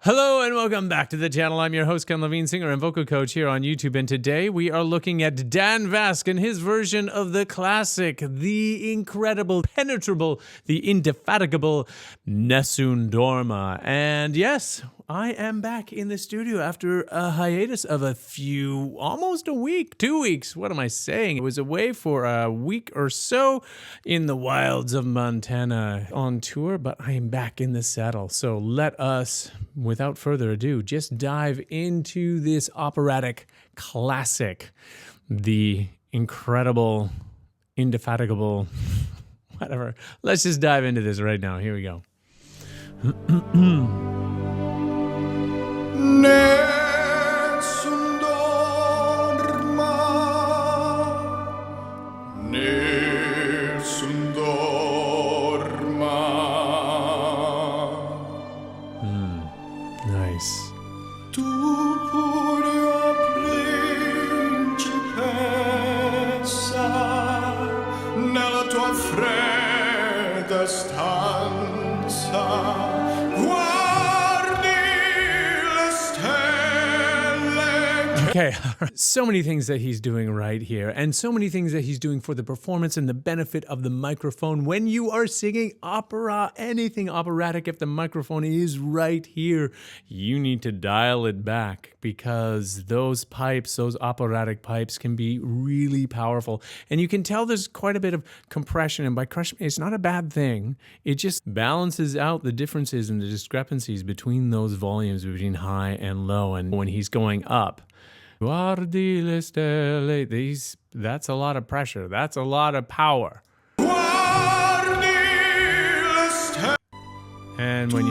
Hello and welcome back to the channel. I'm your host, Ken Lavigne, singer and vocal coach here on YouTube. And today we are looking at Dan VASC and his version of the classic, the incredible, penetrable, the indefatigable Nessun Dorma. And yes, I am back in the studio after a hiatus of almost a week, 2 weeks. What am I saying? I was away for a week or so in the wilds of Montana on tour, but I am back in the saddle. So let us, without further ado, just dive into this operatic classic, the incredible, indefatigable, whatever. Let's just dive into this right now. Here we go. Nessun dorma, nessun dorma. Nice. Tu pure principessa nella tua fredda stanza. Okay, so many things that he's doing right here, and so many things that he's doing for the performance and the benefit of the microphone. When you are singing opera, anything operatic, if the microphone is right here, you need to dial it back because those pipes, those operatic pipes can be really powerful. And you can tell there's quite a bit of compression, and by compression, it's not a bad thing. It just balances out the differences and the discrepancies between those volumes, between high and low. And when he's going up, Guardi le stelle. That's a lot of pressure. That's a lot of power. And when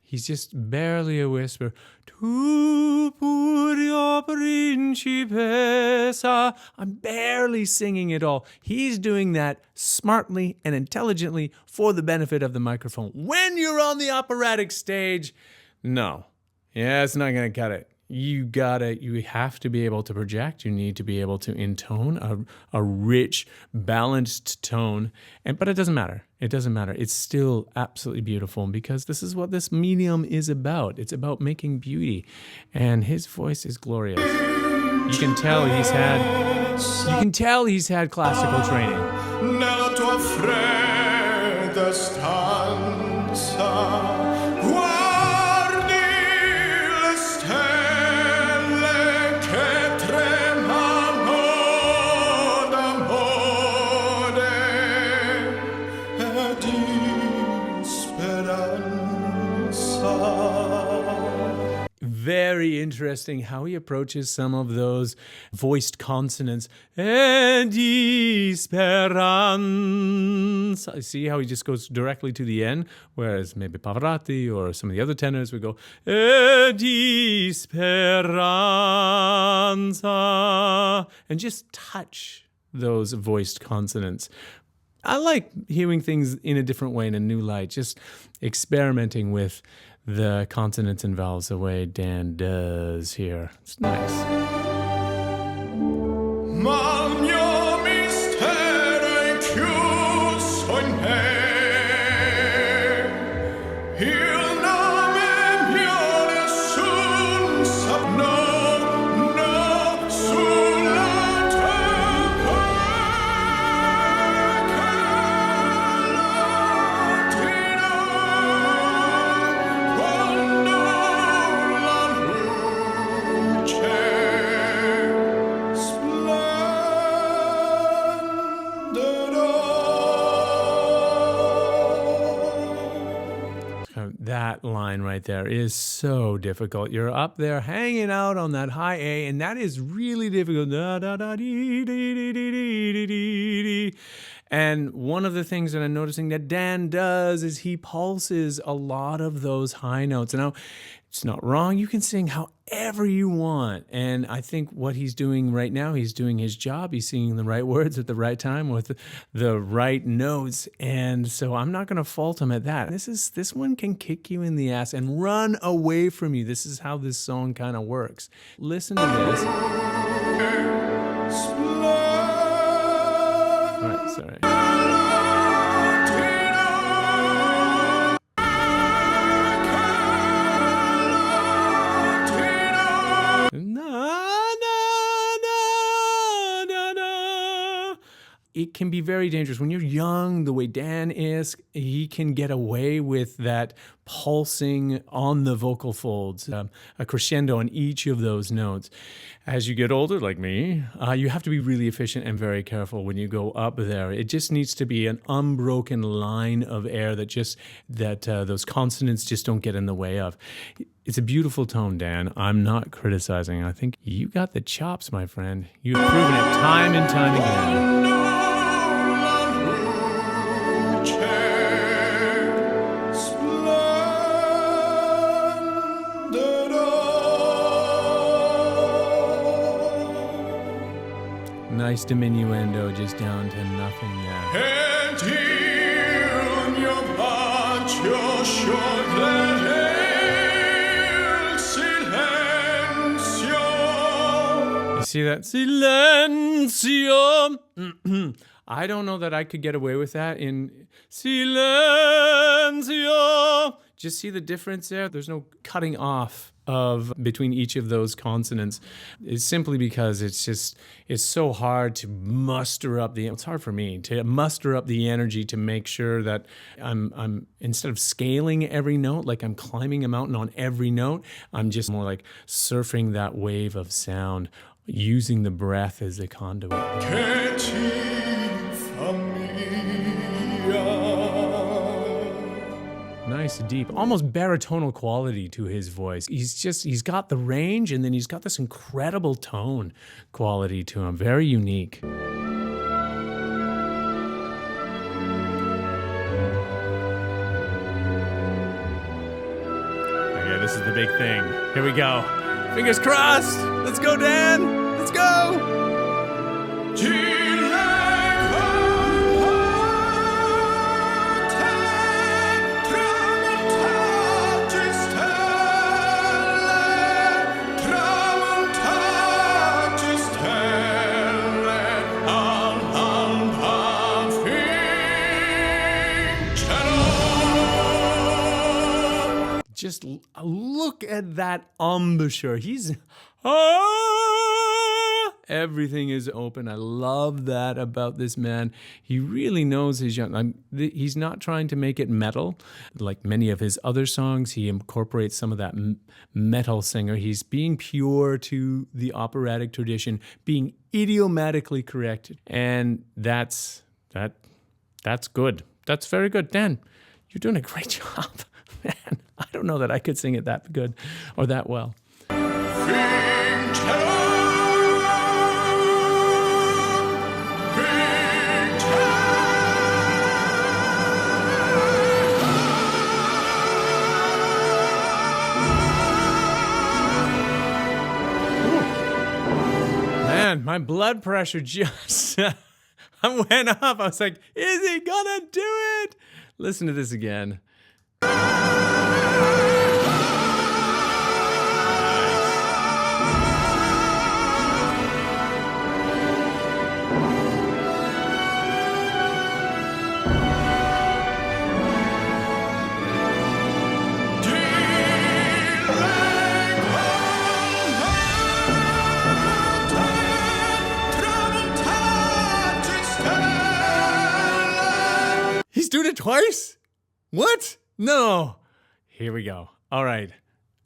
he's just barely a whisper. Tu pure principessa. I'm barely singing it all. He's doing that smartly and intelligently for the benefit of the microphone. When you're on the operatic stage, no. Yeah, it's not going to cut it. You have to be able to project. You need to be able to intone a rich, balanced tone. But it doesn't matter. It doesn't matter. It's still absolutely beautiful because this is what this medium is about. It's about making beauty. And his voice is glorious. You can tell he's had classical training. Nella tua fredda stanza. Very interesting how he approaches some of those voiced consonants. And speranza. See how he just goes directly to the end, whereas maybe Pavarotti or some of the other tenors would go and speranza, and just touch those voiced consonants. I like hearing things in a different way, in a new light, just experimenting with the consonants and vowels the way Dan does here. It's nice. Ma il mio mistero è chiuso in me. Il nome mio nessun sa, no, sulla tua That line right there is so difficult. You're up there hanging out on that high A, and that is really difficult. And one of the things that I'm noticing that Dan does is he pulses a lot of those high notes. And now, it's not wrong. You can sing however you want. And I think what he's doing right now, he's doing his job. He's singing the right words at the right time with the right notes. And so I'm not going to fault him at that. This one can kick you in the ass and run away from you. This is how this song kind of works. Listen to this. All right, sorry. it can be very dangerous. When you're young, the way Dan is, he can get away with that pulsing on the vocal folds, a crescendo on each of those notes. As you get older, like me, you have to be really efficient and very careful when you go up there. It just needs to be an unbroken line of air that those consonants just don't get in the way of. It's a beautiful tone, Dan. I'm not criticizing. I think you got the chops, my friend. You've proven it time and time again. Nice diminuendo, just down to nothing there. And in your heart, your silencio. You see that? Silencio. I don't know that I could get away with that in silencio. Just see the difference there? There's no cutting off of between each of those consonants. It's simply because it's so hard to muster up it's hard for me to muster up the energy to make sure that I'm instead of scaling every note, like I'm climbing a mountain on every note, I'm just more like surfing that wave of sound, using the breath as a conduit. Nice, deep, almost baritonal quality to his voice. He's got the range, and then he's got this incredible tone quality to him. Very unique. Okay, this is the big thing. Here we go. Fingers crossed. Let's go, Dan. Let's go. Just look at that embouchure. Everything is open. I love that about this man. He really knows his he's not trying to make it metal. Like many of his other songs, he incorporates some of that metal singer. He's being pure to the operatic tradition, being idiomatically correct. And that's good. That's very good. Dan, you're doing a great job. Man, I don't know that I could sing it that good or that well. Man, my blood pressure just went up. I was like, is he gonna do it? Listen to this again. He's doing it twice? What? No. Here we go. All right.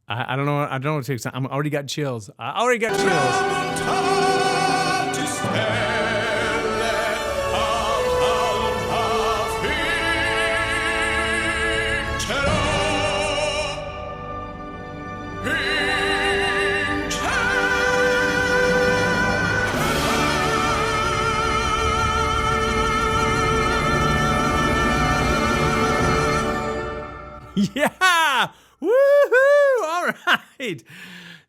I don't know. I don't know what to say. I already got chills. Yeah! Woohoo! All right.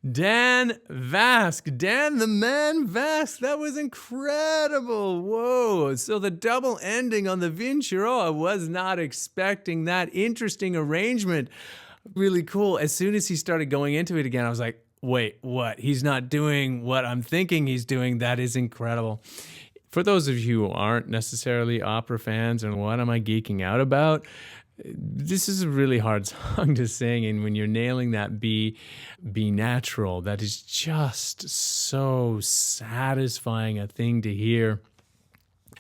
Dan VASC. Dan the Man VASC. That was incredible. Whoa. So the double ending on the Vincero, I was not expecting that. Interesting arrangement. Really cool. As soon as he started going into it again, I was like, wait, what? He's not doing what I'm thinking he's doing. That is incredible. For those of you who aren't necessarily opera fans and what am I geeking out about, this is a really hard song to sing, and when you're nailing that be natural, that is just so satisfying a thing to hear.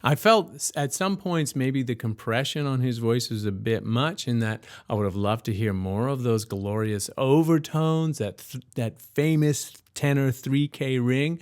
I felt at some points maybe the compression on his voice was a bit much, in that I would have loved to hear more of those glorious overtones, that famous tenor 3K ring,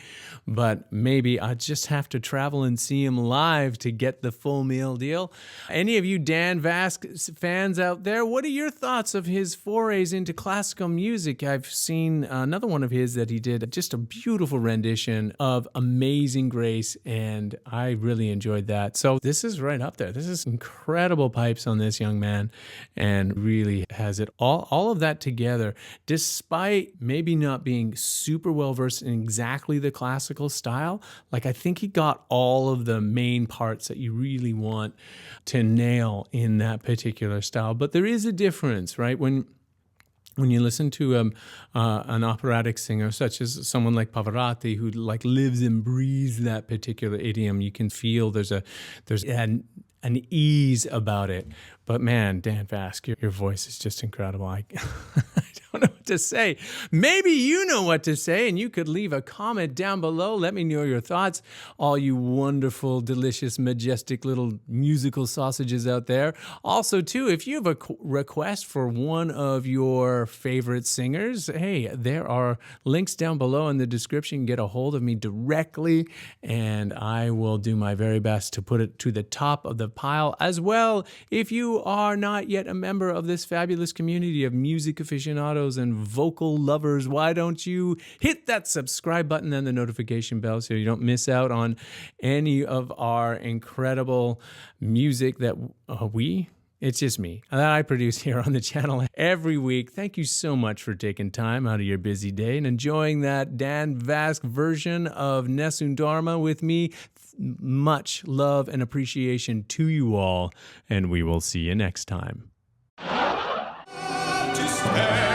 but maybe I just have to travel and see him live to get the full meal deal. Any of you Dan VASC fans out there, what are your thoughts of his forays into classical music? I've seen another one of his that he did, just a beautiful rendition of Amazing Grace, and I really enjoyed that. So this is right up there. This is incredible pipes on this young man, and really has it all of that together, despite maybe not being super well versed in exactly the classical style. Like, I think he got all of the main parts that you really want to nail in that particular style. But there is a difference, right? When you listen to an operatic singer, such as someone like Pavarotti, who like lives and breathes that particular idiom, you can feel there's an ease about it. But man, Dan VASC, your voice is just incredible. I don't know what to say. Maybe you know what to say, and you could leave a comment down below. Let me know your thoughts, all you wonderful, delicious, majestic little musical sausages out there. Also, too, if you have a request for one of your favorite singers, hey, there are links down below in the description. You can get a hold of me directly, and I will do my very best to put it to the top of the pile as well. If you are not yet a member of this fabulous community of music aficionados and vocal lovers, why don't you hit that subscribe button and the notification bell so you don't miss out on any of our incredible music that it's just me, that I produce here on the channel every week. Thank you so much for taking time out of your busy day and enjoying that Dan VASC version of Nessun Dorma with me. Much love and appreciation to you all, and we will see you next time. To stay.